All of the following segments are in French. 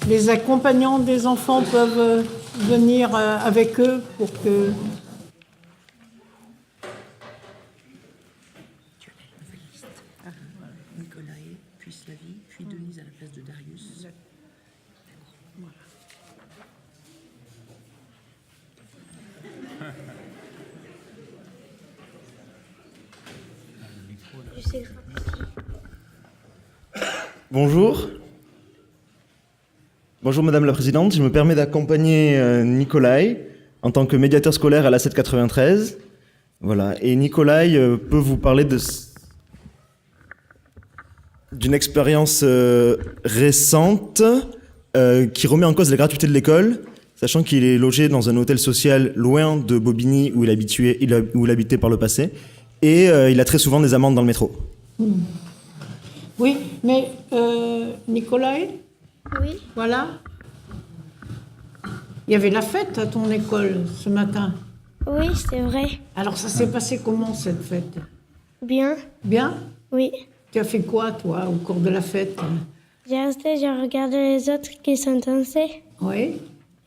les accompagnants des enfants peuvent venir avec eux pour que... Nicolaï, puis Slavie, puis Denise à la place de Darius. Bonjour. Bonjour Madame la Présidente, je me permets d'accompagner Nicolai en tant que médiateur scolaire à la 793. Voilà, et Nicolai peut vous parler d'une expérience récente qui remet en cause la gratuité de l'école, sachant qu'il est logé dans un hôtel social loin de Bobigny où il habitait par le passé, et il a très souvent des amendes dans le métro. Oui, mais Nicolai, Oui, voilà. Il y avait la fête à ton école ce matin. oui, c'est vrai. Alors ça s'est passé comment cette fête? Bien, Bien? oui. Tu as fait quoi toi au cours de la fête? J'ai resté, j'ai regardé les autres qui sont dansés. Oui.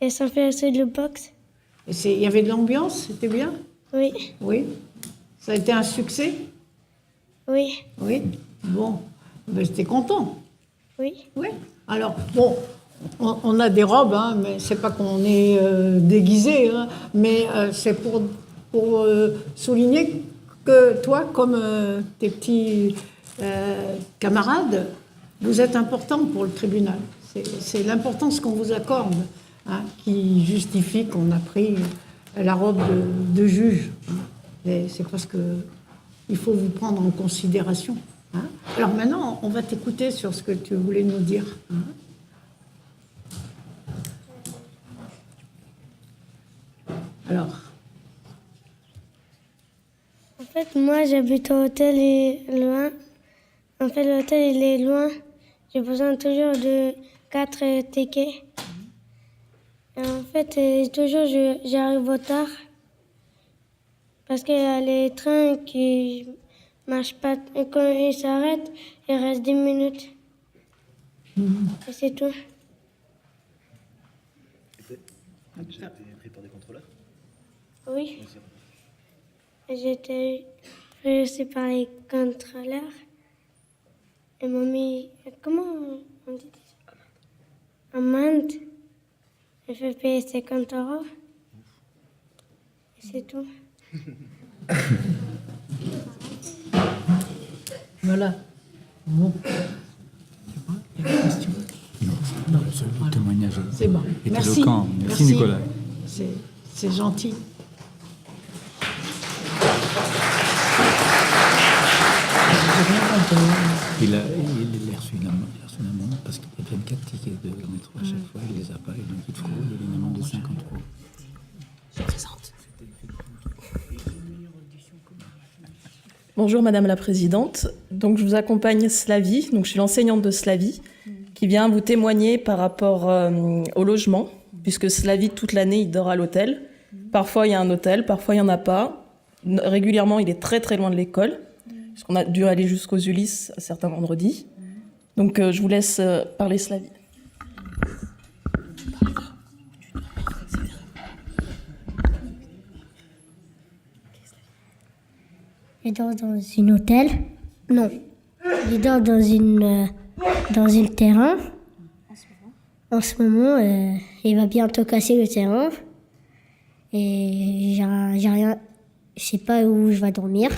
Ils sont fait aussi le boxe. Et il y avait de l'ambiance, c'était bien? Oui, Oui. Ça a été un succès? oui, Oui. Bon, ben, j'étais content. oui. Oui. Alors, bon, on a des robes, hein, mais c'est pas qu'on est déguisé, hein, mais c'est pour souligner que toi, comme tes petits camarades, vous êtes important pour le tribunal. C'est l'importance qu'on vous accorde, hein, qui justifie qu'on a pris la robe de juge. Hein. Et c'est parce que il faut vous prendre en considération. Hein. Alors maintenant, on va t'écouter sur ce que tu voulais nous dire. Hein. Alors, En fait, moi, j'habite au hôtel et loin. En fait, l'hôtel, il est loin. J'ai besoin toujours de 4 tickets. Et en fait, toujours, j'arrive au tard. Parce qu'il y a les trains qui marchent pas. Et quand ils s'arrêtent, il reste 10 minutes. Et c'est tout. J'ai été pris par des contrôleurs. Oui. J'ai été pris aussi par les contrôleurs. Ils m'ont mis... Comment on dit ça? Amende. Il fait payer 50 €. Et c'est tout. voilà. Bon. Il y a des questions? Non, le témoignage C'est bon. est Merci. éloquent. Merci Nicolas. C'est gentil. J'ai rien compris. Il a reçu une amende parce qu'il y a même 4 tickets de métro à chaque fois. Il les a pas et donc il fraude. Il a une amende de 50 €. Je présente. Bonjour Madame la Présidente. Donc je vous accompagne Slavie, donc je suis l'enseignante de Slavie, qui vient vous témoigner par rapport au logement, puisque Slavie toute l'année il dort à l'hôtel. Parfois il y a un hôtel, parfois il n'y en a pas. Régulièrement il est très très loin de l'école, puisqu'on a dû aller jusqu'aux Ulysses certains vendredis. Donc je vous laisse parler Slavie. Je dors dans un hôtel. Non. Je dors dans un terrain. En ce moment, il va bientôt casser le terrain. Et j'ai rien. Je sais pas où je vais dormir.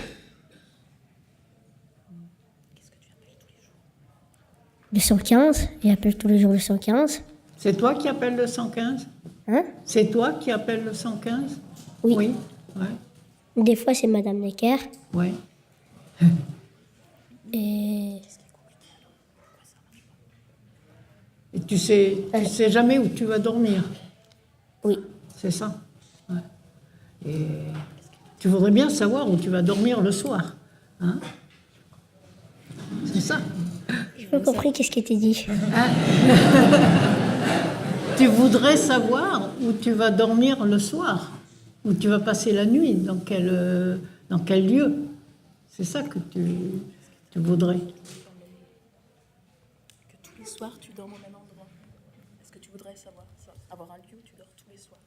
Le 115. J'appelle tous les jours le 115. C'est toi qui appelles le 115? Hein? C'est toi qui appelles le 115? Oui. Oui. Ouais. Des fois, c'est Madame Necker. Ouais. Et Et tu sais jamais où tu vas dormir. oui. C'est ça. Ouais. Et tu voudrais bien savoir où tu vas dormir le soir. Hein? C'est ça. J'ai pas compris qu'est-ce qui était dit. Tu voudrais savoir où tu vas dormir le soir, où tu vas passer la nuit, dans quel lieu. C'est ça que tu voudrais. Que tous les soirs tu dors au même endroit. Est-ce que aimerais savoir ça, avoir un lieu où tu dors tous les soirs.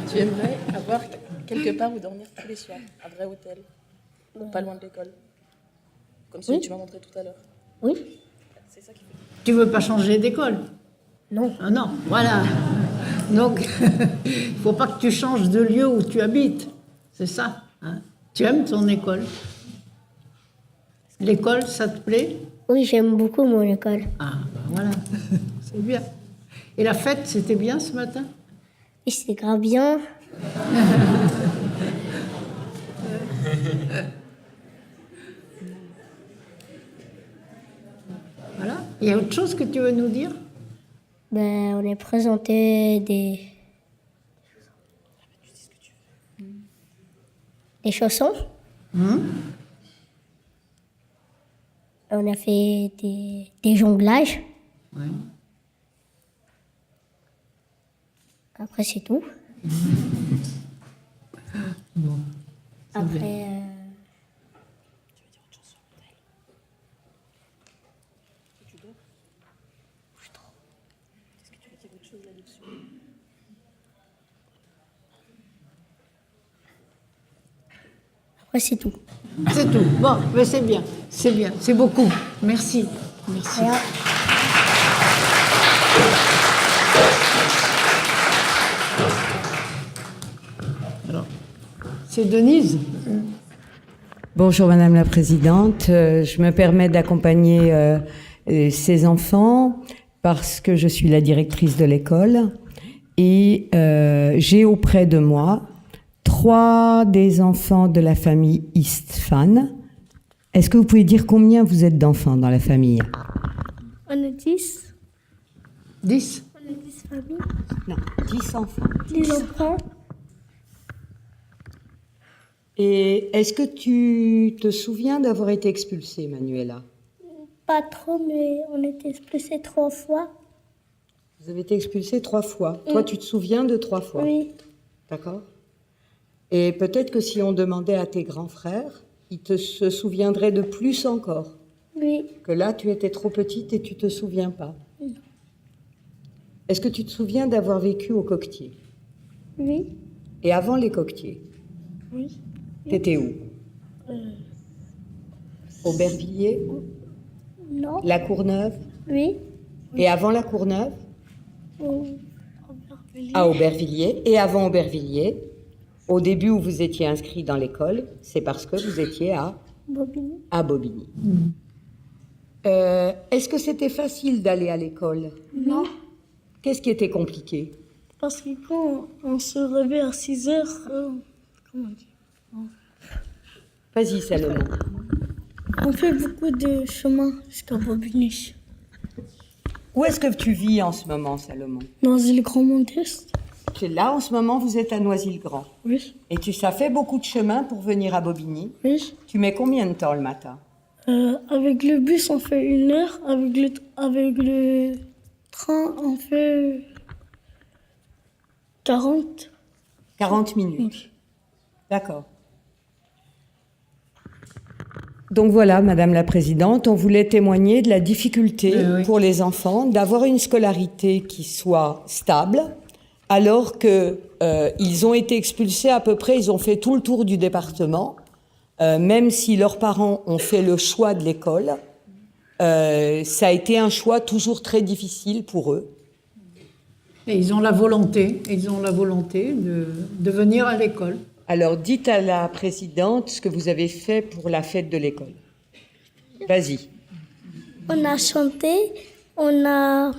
Tu aimerais avoir quelque part où dormir tous les soirs, un vrai hôtel, pas loin de l'école, comme celui que tu m'as montré tout à l'heure. Oui. C'est ça qui fait. Tu veux pas changer d'école? Non. Ah non, voilà. Donc, il faut pas que tu changes de lieu où tu habites. C'est ça. Hein. Tu aimes ton école? L'école, ça te plaît? Oui, j'aime beaucoup mon école. Ah, ben voilà. C'est bien. Et la fête, c'était bien ce matin? Oui, c'est grave bien. Voilà. Il y a autre chose que tu veux nous dire? Ben, on a présenté des chansons. On a fait des jonglages. Ouais. Après, c'est tout. Bon. Après, après, c'est tout. C'est tout. Bon, mais c'est bien. C'est bien. C'est beaucoup. Merci. Merci. Rien. Alors, c'est Denise. Bonjour Madame la Présidente, je me permets d'accompagner ces enfants parce que je suis la directrice de l'école et j'ai auprès de moi 3 des enfants de la famille Istvan. Est-ce que vous pouvez dire combien vous êtes d'enfants dans la famille? On est 10. 10. On est 10 familles. Non, 10 enfants. Les enfants. Et est-ce que tu te souviens d'avoir été expulsée, Manuela? Pas trop, mais on était expulsés 3 fois. Vous avez été expulsée 3 fois. Toi, tu te souviens de 3 fois? Oui. D'accord. Et peut-être que si on demandait à tes grands frères, ils se souviendraient de plus encore. Oui. Que là, tu étais trop petite et tu te souviens pas. Est-ce que tu te souviens d'avoir vécu au Coquetier? Oui. Et avant les Coquetiers, Oui. t'étais où? Aubervilliers? Non. La Courneuve? Oui. Et avant la Courneuve? À Aubervilliers. Et avant Aubervilliers, au début où vous étiez inscrit dans l'école, c'est parce que vous étiez Bobigny. à Bobigny. Est-ce que c'était facile d'aller à l'école? Non. Qu'est-ce qui était compliqué? Parce que quand on se réveille à 6 heures, comment dire, Vas-y, Salomon. on fait beaucoup de chemin jusqu'à Bobigny. Où est-ce que tu vis en ce moment, Salomon? Dans le Grand Monde-Est. Là, en ce moment, vous êtes à Noisy-le-Grand. Oui. Et ça fait beaucoup de chemin pour venir à Bobigny. Oui. Tu mets combien de temps le matin? Avec le bus, on fait 1 heure. Avec le train, on fait 40. 40 minutes. D'accord. Donc voilà, Madame la Présidente, on voulait témoigner de la difficulté Oui. pour les enfants d'avoir une scolarité qui soit stable, alors que ils ont été expulsés à peu près, ils ont fait tout le tour du département, même si leurs parents ont fait le choix de l'école, ça a été un choix toujours très difficile pour eux. Et ils ont la volonté de venir à l'école. Alors, dites à la présidente ce que vous avez fait pour la fête de l'école. Vas-y. On a chanté, on a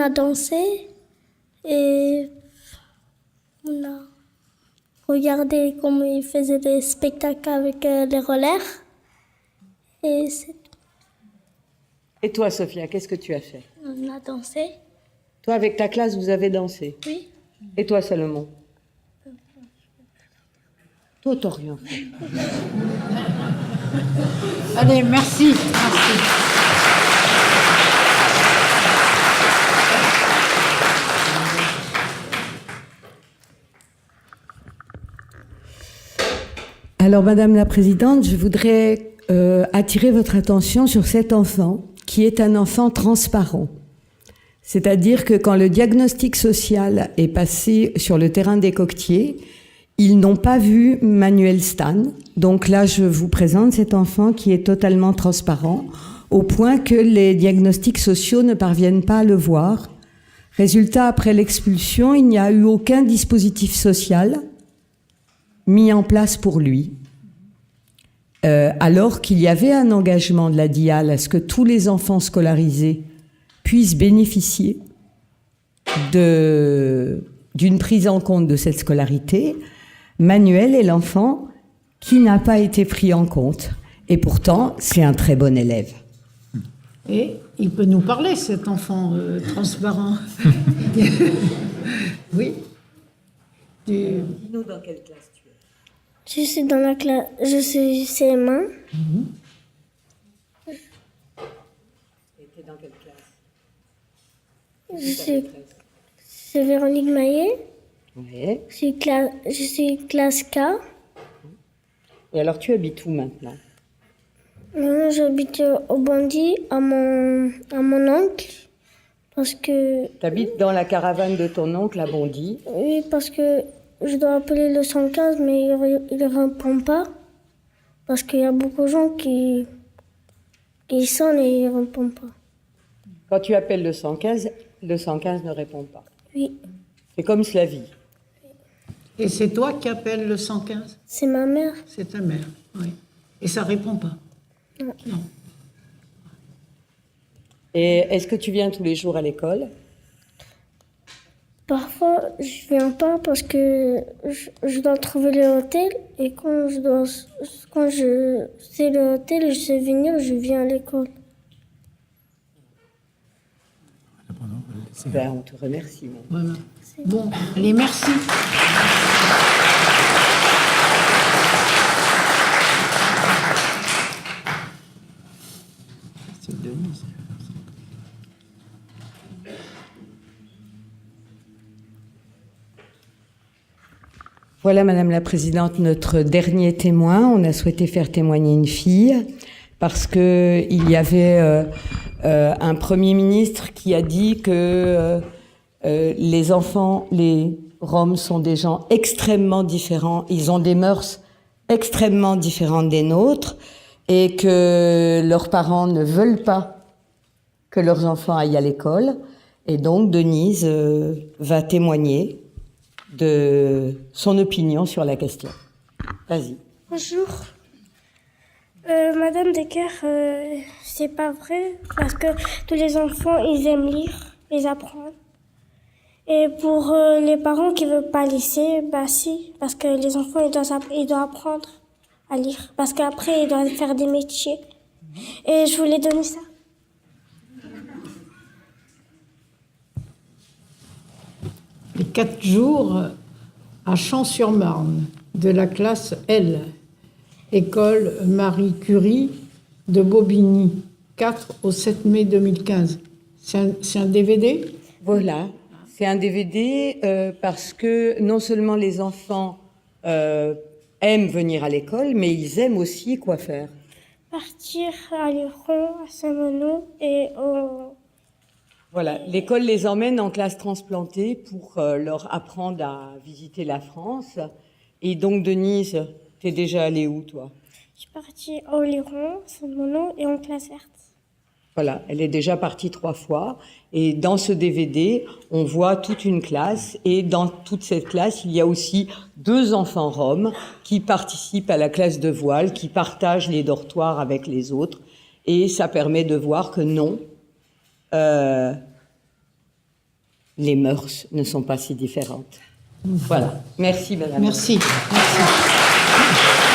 dansé et on a regardé comment ils faisaient des spectacles avec les rollers. Et Et toi, Sophia, qu'est-ce que tu as fait? on a dansé. Toi, avec ta classe, vous avez dansé. Oui. Et toi, Salomon? Toi, t'as rien fait. Allez, merci. Merci. Alors, Madame la Présidente, je voudrais attirer votre attention sur cet enfant qui est un enfant transparent. C'est-à-dire que quand le diagnostic social est passé sur le terrain des coquetiers, ils n'ont pas vu Manuel Stan. Donc là, je vous présente cet enfant qui est totalement transparent, au point que les diagnostics sociaux ne parviennent pas à le voir. Résultat, après l'expulsion, il n'y a eu aucun dispositif social mis en place pour lui. Alors qu'il y avait un engagement de la DIAL à ce que tous les enfants scolarisés puissent bénéficier d'une prise en compte de cette scolarité, Manuel est l'enfant qui n'a pas été pris en compte. Et pourtant, c'est un très bon élève. Et il peut nous parler, cet enfant transparent. Oui. Dis-nous dans quelle classe tu es. Je suis dans la classe, je suis CM1. Et tu es dans quelle classe? C'est Véronique Maillet. Oui. Je suis classe K. Et alors, tu habites où maintenant? Maintenant, j'habite au Bondy à mon oncle. Parce que... Tu habites dans la caravane de ton oncle à Bondy. Oui, parce que je dois appeler le 115, mais il ne répond pas. Parce qu'il y a beaucoup de gens qui sonnent et il ne répond pas. Quand tu appelles le 115 ne répond pas. Oui. C'est comme Slavie. Et c'est toi qui appelles le 115? C'est ma mère. C'est ta mère, oui. Et ça répond pas? Non. Non. Et est-ce que tu viens tous les jours à l'école? Parfois, je viens pas parce que je dois trouver le hôtel. Et quand je sais le hôtel et je sais venir, je viens à l'école. Ben, on te remercie. Voilà. Bon, allez, merci. C'est Denise. Voilà, Madame la Présidente, notre dernier témoin. On a souhaité faire témoigner une fille parce que il y avait un Premier ministre qui a dit que les enfants, les Roms sont des gens extrêmement différents. Ils ont des mœurs extrêmement différentes des nôtres et que leurs parents ne veulent pas que leurs enfants aillent à l'école. Et donc, Denise va témoigner de son opinion sur la question. Vas-y. Bonjour. Madame Decker, c'est pas vrai parce que tous les enfants, ils aiment lire, ils apprennent. Et pour les parents qui veulent pas laisser, bah si, parce que les enfants, ils doivent apprendre à lire. Parce qu'après, ils doivent faire des métiers. Et je voulais donner ça. Les 4 jours à Champs-sur-Marne, de la classe L, école Marie Curie de Bobigny, 4 au 7 mai 2015. C'est un DVD? Voilà, c'est un DVD parce que non seulement les enfants aiment venir à l'école, mais ils aiment aussi quoi faire. Partir à Lyon, à Saint-Malo et au... Voilà, l'école les emmène en classe transplantée pour leur apprendre à visiter la France. Et donc, Denise, t'es déjà allée où, toi? Je suis partie au Lyon, Saint-Malo et en classe verte. Voilà, elle est déjà partie 3 fois. Et dans ce DVD, on voit toute une classe. Et dans toute cette classe, il y a aussi 2 enfants roms qui participent à la classe de voile, qui partagent les dortoirs avec les autres. Et ça permet de voir que non, les mœurs ne sont pas si différentes. Voilà. Merci, madame. Merci. Merci.